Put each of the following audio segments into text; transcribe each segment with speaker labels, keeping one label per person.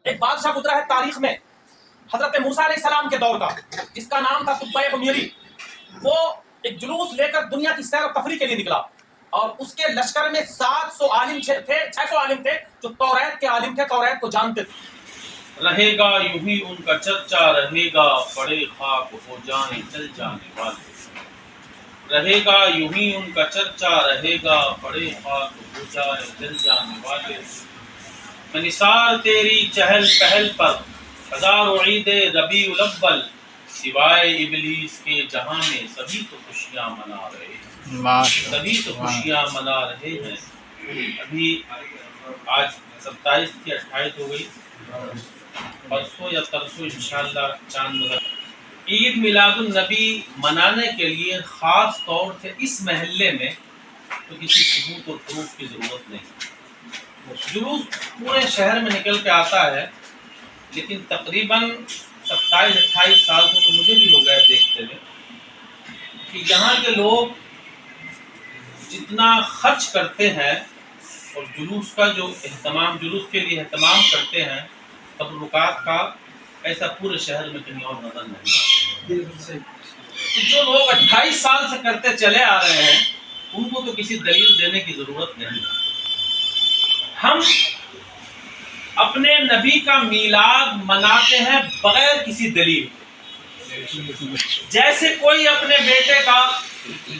Speaker 1: ایک بادشاہ گزرا ہے تاریخ میں حضرت موسیٰ علیہ السلام کے دور کا، جس کا نام تھا تبع حمیری۔ وہ ایک جلوس لے کر دنیا کی سیر و تفریح کے لیے نکلا، اور اس کے لشکر میں 700 عالم تھے، 600 عالم تھے جو توریت کے عالم تھے، توریت کو جانتے تھے۔
Speaker 2: رہے گا یوں ہی ان کا چرچا، رہے گا پڑے خاک ہو جانے چل جانے والے۔ رہے گا یوں ہی ان کا چرچا، رہے گا پڑے خاک ہو جانے چل جانے والے۔ نثار تیری چہل پہل پر ہزاروں عید ربیع الاول، سوائے ابلیس کے جہاں میں سبھی تو خوشیاں منا رہے ہیں، سبھی تو خوشیاں منا رہے ہیں۔ ابھی آج 27 کی 28 ہو گئی، پرسوں یا ترسوں انشاءاللہ چاند ہوگا۔ عید میلاد النبی منانے کے لیے خاص طور سے اس محلے میں تو کسی ثبوت اور پروف کی ضرورت نہیں۔ جلوس پورے شہر میں نکل کے آتا ہے، لیکن تقریباً 27-28 سال سے تو مجھے بھی ہو گئے دیکھتے ہوئے کہ یہاں کے لوگ جتنا خرچ کرتے ہیں اور جلوس کا جو اہتمام، جلوس کے لیے اہتمام کرتے ہیں، تبرکات کا، ایسا پورے شہر میں کہیں اور نظر نہیں آتا۔ جو لوگ 28 سال سے کرتے چلے آ رہے ہیں ان کو تو کسی دلیل دینے کی ضرورت نہیں ہے۔ ہم اپنے نبی کا میلاد مناتے ہیں بغیر کسی دلیل، جیسے کوئی اپنے بیٹے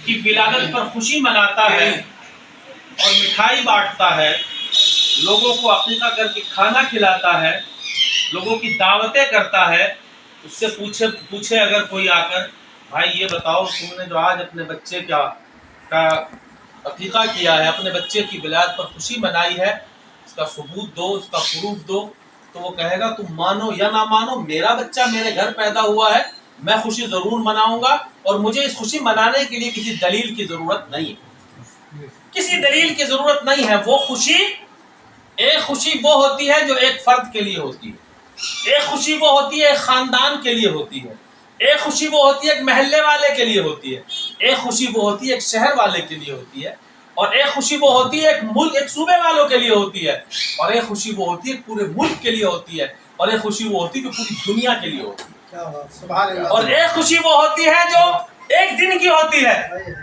Speaker 2: کی ولادت پر خوشی مناتا ہے اور مٹھائی بانٹتا ہے، لوگوں کو عقیقہ کر کے کھانا کھلاتا ہے، لوگوں کی دعوتیں کرتا ہے۔ اس سے پوچھے اگر کوئی آ کر، بھائی یہ بتاؤ تم نے جو آج اپنے بچے کا عقیقہ کیا ہے، اپنے بچے کی ولادت پر خوشی منائی ہے، اس کا ثبوت دو، اس کا پروف دو، تو وہ کہے گا تم مانو یا نہ مانو، میرا بچہ میرے گھر پیدا ہوا ہے، میں خوشی ضرور مناؤں گا، اور مجھے اس خوشی منانے کے لیے کسی دلیل کی ضرورت نہیں ہے، کسی دلیل کی ضرورت نہیں ہے۔ وہ خوشی، ایک خوشی وہ ہوتی ہے جو ایک فرد کے لیے ہوتی ہے، ایک خوشی وہ ہوتی ہے ایک خاندان کے لیے ہوتی ہے، ایک خوشی وہ ہوتی ہے ایک محلے والے کے لیے ہوتی ہے، ایک خوشی وہ ہوتی ہے ایک شہر والے کے لیے ہوتی ہے، اور ایک خوشی وہ ہوتی ہے ایک ملک، ایک صوبے والوں کے لیے ہوتی ہے، اور ایک خوشی وہ ہوتی ہے پورے ملک کے لیے ہوتی ہے، اور ایک خوشی وہ ہوتی ہے جو پوری دنیا کے لیے ہوتی ہے، اور ایک خوشی وہ ہوتی ہے جو ایک دن کی ہوتی ہے،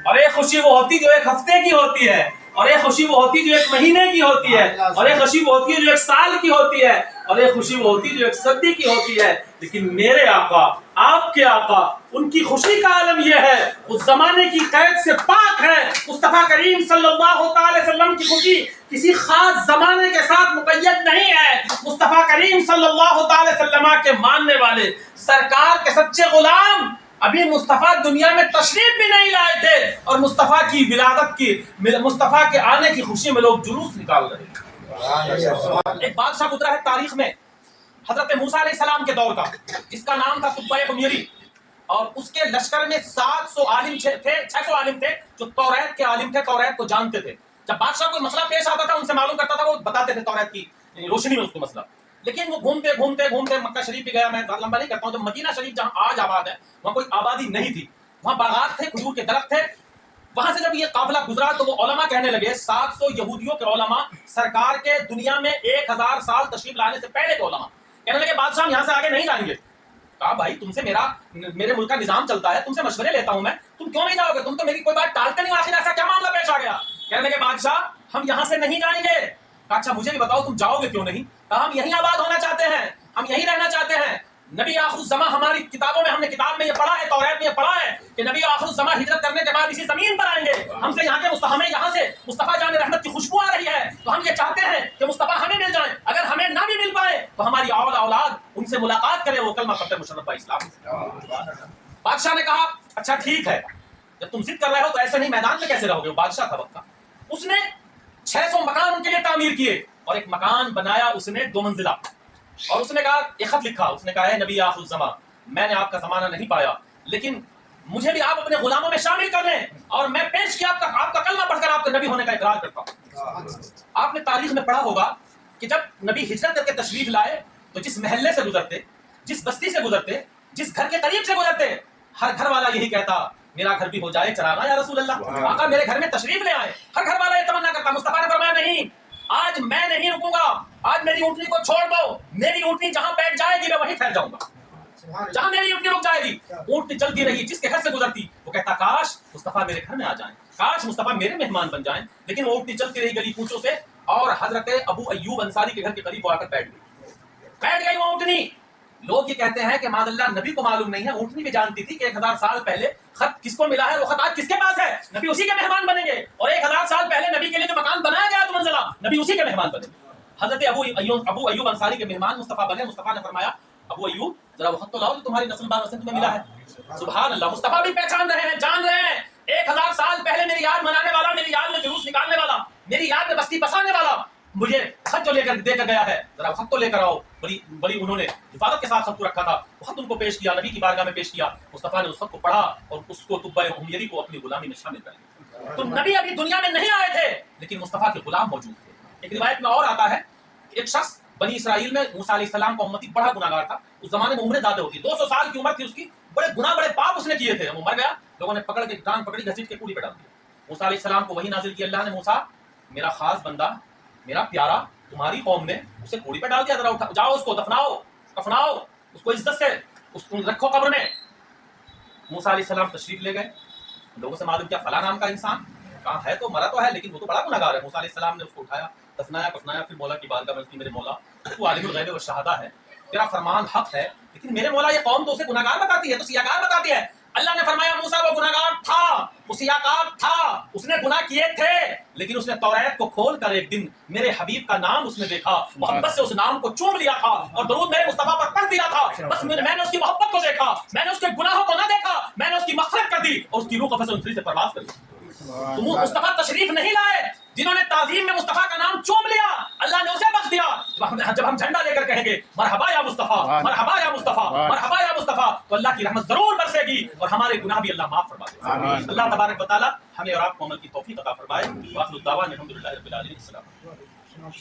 Speaker 2: اور ایک خوشی وہ ہوتی ہے جو ایک ہفتے کی ہوتی ہے، اور ایک خوشی وہ ہوتی ہے جو ایک مہینے کی ہوتی ہے، اور ایک خوشی وہ ہوتی ہے جو ایک سال کی ہوتی ہے، اور ایک خوشی وہ ہوتی ہے جو ایک صدی کی ہوتی ہے۔ لیکن میرے آقا، آپ کے آقا، ان کی خوشی کا عالم یہ ہے، اس زمانے کی قید سے پاک ہے۔ مصطفیٰ کریم صلی اللہ تعالی وسلم کی خوشی کسی خاص زمانے کے ساتھ مقید نہیں ہے۔ مصطفیٰ کریم صلی اللہ تعالی وسلم کے ماننے والے، سرکار کے سچے غلام ابھی مصطفیٰ دنیا میں تشریف بھی نہیں لائے تھے، اور مصطفیٰ کی ولادت کی، مصطفیٰ کے آنے کی خوشی میں لوگ جلوس نکال رہے ہیں۔ ایک بادشاہ گزرا ہے تاریخ میں حضرت موسیٰ علیہ السلام کے دور کا، جس کا نام تھا تبع حمیری، اور اس کے لشکر میں 700 عالم تھے، 600 عالم تھے جو توریت کے عالم تھے، توریت کو جانتے تھے۔ جب بادشاہ کوئی مسئلہ پیش آتا تھا ان سے معلوم کرتا تھا، وہ بتاتے تھے توریت کی روشنی میں اس کو مسئلہ۔ لیکن وہ گھومتے مکہ شریف بھی گیا، میں لمبا نہیں کرتا ہوں، جب مدینہ شریف جہاں آج آباد ہے وہاں کوئی آبادی نہیں تھی، وہاں باغات تھے، کھجور کے درخت تھے۔ وہاں سے جب یہ قافلہ گزرا تو وہ علماء کہنے لگے، 700 یہودیوں کے علماء، سرکار کے دنیا میں 1000 سال تشریف لانے سے پہلے کے علماء کہنے لگے بادشاہ ہم یہاں سے آگے نہیں جائیں گے۔ کہا بھائی تم سے میرے ملک کا نظام چلتا ہے، تم سے مشورے لیتا ہوں میں، تم کیوں نہیں جاؤ گے؟ تم تو میری کوئی بات ٹالتے نہیں، آخر ایسا کیا معاملہ پیش آ گیا؟ کہنے لگے بادشاہ ہم یہاں سے نہیں جائیں گے۔ کہا اچھا مجھے بھی بتاؤ تم جاؤ گے کیوں نہیں؟ کہا ہم یہیں آباد ہونا چاہتے ہیں، ہم یہیں رہنا چاہتے ہیں۔ نبی آخر الزماں، ہماری کتابوں میں، ہم نے کتاب میں یہ پڑھا ہے، توریت میں یہ پڑھا ہے کہ نبی آخر الزماں ہجرت کرنے کے بعد اسی زمین پر آئیں گے، ہم سے یہاں کے ہمیں یہاں سے مصطفیٰ جان رحمت کی خوشبو آ رہی ہے، تو ہم یہ چاہتے ہیں کہ مصطفیٰ ہمیں مل جائیں، اگر ہمیں نہ بھی مل پائے تو ہماری اولاد ان سے ملاقات کرے، وہ کلمہ پڑھتے مشرف اسلام۔ بادشاہ نے کہا اچھا ٹھیک ہے، جب تم ضد کر رہے ہو تو ایسے نہیں میدان میں کیسے رہو گے؟ وہ بادشاہ تھا وقت کا، اس نے 600 مکان ان کے لیے تعمیر کیے، اور ایک مکان بنایا اس نے 2 منزلہ، اور اس نے کہا ایک خط لکھا، اس نے کہا اے نبی آخر الزماں، میں نے آپ کا زمانہ نہیں پایا، لیکن مجھے بھی آپ اپنے غلاموں میں شامل کر لیں، اور میں پیش کیا آپ کا کلمہ پڑھ کر آپ کے نبی ہونے کا اقرار کرتا ہوں۔ آپ نے تاریخ میں پڑھا ہوگا کہ جب نبی ہجرت کر کے تشریف لائے تو جس محلے سے گزرتے، جس بستی سے گزرتے، جس گھر کے قریب سے گزرتے، ہر گھر والا یہی کہتا میرا گھر بھی ہو جائے چراغاں یا رسول اللہ، آقا میرے گھر میں تشریف لے آئے۔ ہر گھر والا یہ تمنا کرتا۔ مصطفیٰ نے فرمایا نہیں،
Speaker 1: آج میں نہیں رکوں گا, آج میری اونٹنی کو چھوڑ دو, میری اونٹنی جہاں بیٹھ جائے گی میں وہیں ٹھہر جاؤں گا, جہاں میری اونٹنی رک جائے گی. اونٹنی چلتی رہی, جس کے گھر سے گزرتی وہ کہتا کاش مصطفیٰ میرے گھر میں آ جائیں, کاش مصطفیٰ میرے مہمان بن جائیں. لیکن وہ اونٹنی چلتی رہی گلی کوچوں سے, اور حضرت ابو ایوب انصاری کے گھر کے قریب آ کر بیٹھ گئی وہ اونٹنی. لوگ یہ کہتے ہیں کہ معاذ اللہ نبی کو معلوم نہیں ہے, اونٹنی بھی جانتی تھی کہ 1000 سال پہلے خط کس کو ملا ہے, وہ خط آج کس کے پاس ہے, نبی اسی کے مہمان بنیں گے, اور 1000 سال پہلے نبی کے لیے جو مکان بنایا گیا تو منزلہ, نبی اسی کے مہمان بنے گے. حضرت ابو ایوب انصاری کے مہمان مصطفیٰ بنے. مصطفیٰ نے فرمایا ابو ایوب ذرا وہ خط تو لاؤ جو تمہاری نسل بعد سے تمہیں ملا ہے. سبحان اللہ, مصطفیٰ بھی پہچان رہے ہیں, جان رہے ہیں 1000 سال پہلے میری یاد منانے والا, میری یاد میں جلوس نکالنے والا, میری یاد میں بستی بسانے والا مجھے خط جو لے کر دے کر گیا ہے, ذرا خط تو لے کر آؤ. بڑی انہوں نے حفاظت کے ساتھ خط کو رکھا تھا, وہ خط ان کو پیش کیا, نبی کی بارگاہ میں پیش کیا. مصطفیٰ نے اس خط کو پڑھا اور اس کو تبع حمیری کو اپنی غلامی میں شامل کر لیا. تو نبی ابھی دنیا میں نہیں آئے تھے لیکن مصطفیٰ کے غلام موجود تھے. ایک روایت میں اور آتا ہے کہ ایک شخص بنی اسرائیل میں موسیٰ علیہ السلام کا امتی بڑا گناہگار تھا. اس زمانے میں عمریں زیادہ ہوتی, 200 سال کی عمر تھی اس کی, بڑے گناہ بڑے پاپ اس نے کیے تھے. وہ مر گیا, لوگوں نے پکڑ کے ٹانگ پکڑی, گھسیٹ کے کوڑی پہ ڈال دیا. موسیٰ علیہ السلام کو وہی نازل کی اللہ نے, موسیٰ میرا خاص بندہ, میرا پیارا, تمہاری قوم نے اسے کوڑی پہ ڈال دیا, ذرا اٹھا جاؤ اس کو دفناؤ, اس کو عزت سے اس کو رکھو قبر میں. موسیٰ علیہ السلام تشریف لے گئے, لوگوں سے معلوم کیا فلاں نام کا انسان کہاں ہے, تو مرا تو ہے لیکن وہ تو بڑا گناہگار ہے. موسیٰ علیہ السلام نے اس کو اٹھایا, دفنایا, پھر مولا کی بارگاہ میں, میرے مولا تو عالم الغیب والشہادہ ہے, تیرا فرمان حق ہے, لیکن میرے مولا یہ قوم تو اسے گناہگار بتاتی ہے, تو سیاکار بتاتی ہے. اللہ نے فرمایا موسیٰ وہ گناہگار تھا, وہ سیاکار تھا, اس نے گناہ کیے تھے, لیکن اس نے توریت کو کھول کر ایک دن میرے حبیب کا نام اس نے دیکھا, محبت سے اس نام کو چوم لیا تھا اور درود میرے مصطفیٰ پر پڑھ دیا تھا. بس میں نے اس کی محبت کو دیکھا, میں نے اس کے گناہوں کو نہ دیکھا, میں نے اس کی مغفرت کر دی اور اس کی روح کو فضل سے پرواز کر دی. تو مصطفیٰ تشریف نہیں لائے, جنہوں نے تعظیم میں مصطفیٰ کا نام چوم لیا اللہ نے اسے بخش دیا. جب ہم جھنڈا لے کر کہیں گے مرحبا یا مصطفیٰ, مرحبا یا مصطفیٰ, مرحبا یا مصطفیٰ, تو اللہ کی رحمت ضرور برسے گی اور ہمارے گناہ بھی اللہ معاف فرما دے گا. اللہ تبارک و تعالیٰ ہمیں اور آپ کو عمل کی توفیق عطا فرمائے. وآخر الدعوانا الحمدللہ رب العالمین. السلام.